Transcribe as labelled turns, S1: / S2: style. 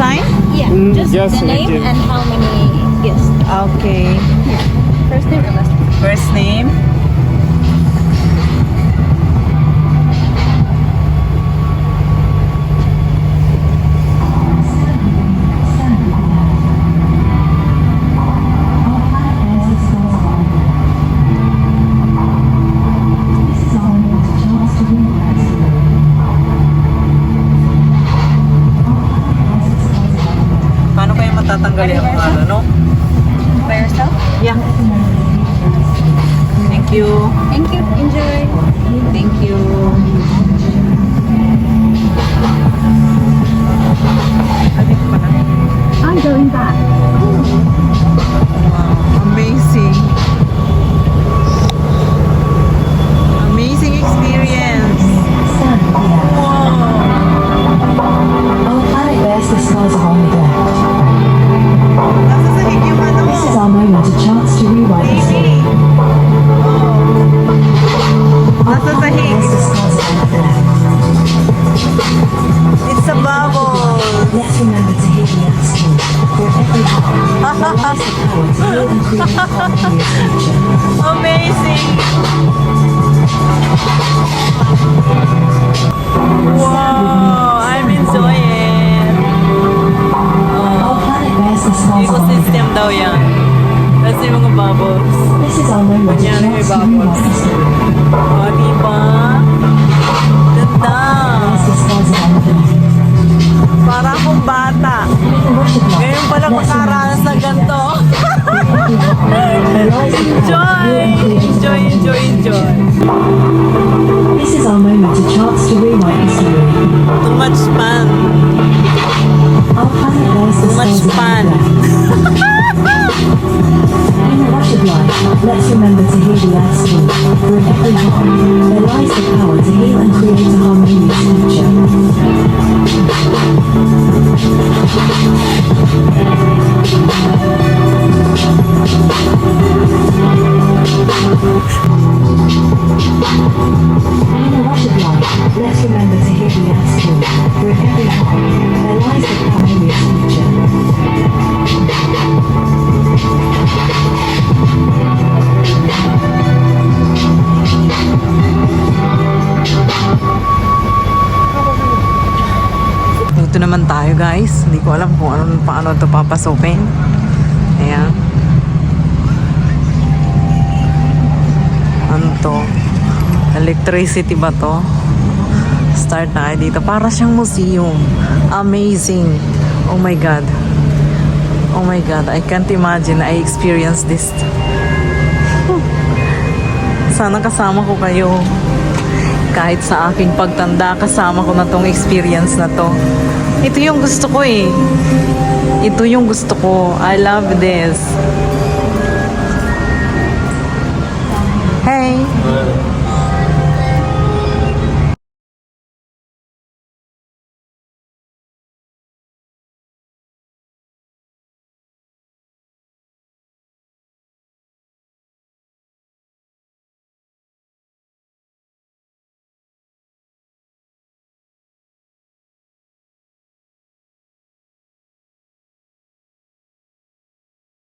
S1: sign?
S2: Yeah, just
S3: yes,
S2: the name
S3: okay.
S2: and how many guests.
S1: Okay.
S2: First name and last name.
S1: First name. Paano kaya matatanggal yung ano, no?
S2: By yourself?
S1: Yeah. Thank you.
S2: Thank you. Enjoy.
S1: Thank you.
S2: I'm going back.
S1: Wow, amazing. Amazing experience. Wow.
S4: Our planet bears the scars of Armageddon.
S1: Nasa sahig yung ano.
S4: This is our moment, a chance to rewrite the story.
S1: Nasa
S4: Planet
S1: sahig.
S4: bears the scars of Armageddon.
S1: It's a bubble.
S4: Let's remember to hear the answer. For every heart, there lies the power to heal and create a harmonious future.
S1: Amazing. Wow, I'm enjoying.
S4: Our planet bears the scars of
S1: Ecosystem
S4: Armageddon.
S1: daw yan. Kasi yung mga bubbles.
S4: This is our moment, a
S1: Yan, may
S4: chance to
S1: bubbles.
S4: rewrite the story.
S1: O, diba? Ganda.
S4: Bears the scars of Armageddon.
S1: Para akong bata.
S4: With the rush of life,
S1: Ngayon pala
S4: let's
S1: makaranas
S4: remember
S1: ng
S4: to hear the
S1: ganito.
S4: There lies the power to
S1: Enjoy!
S4: heal and create a
S1: Enjoy,
S4: harmonious
S1: enjoy, enjoy.
S4: This is our moment, a chance to rewrite the story.
S1: Too much fun.
S4: Our planet bears the
S1: Too much
S4: scars of
S1: fun.
S4: Armageddon. In the rush of life, let's remember to hear the earth's call. For in every heart, there lies the power to heal and create a harmonious future. In the rush of life, let's remember to hear the earth's call. For in every heart, there lies the power to heal and create a harmonious future.
S1: Dito naman tayo guys. Hindi ko alam kung paano ito papasukin. Ayan. Ano to? Electricity ba to? Start na kayo dito. Para siyang museum. Amazing. Oh my God. Oh my God. I can't imagine I experienced this. Sana kasama ko kayo. Kahit sa aking pagtanda, kasama ko na tong experience na to. Ito yung gusto ko eh. Ito yung gusto ko. I love this. Hey!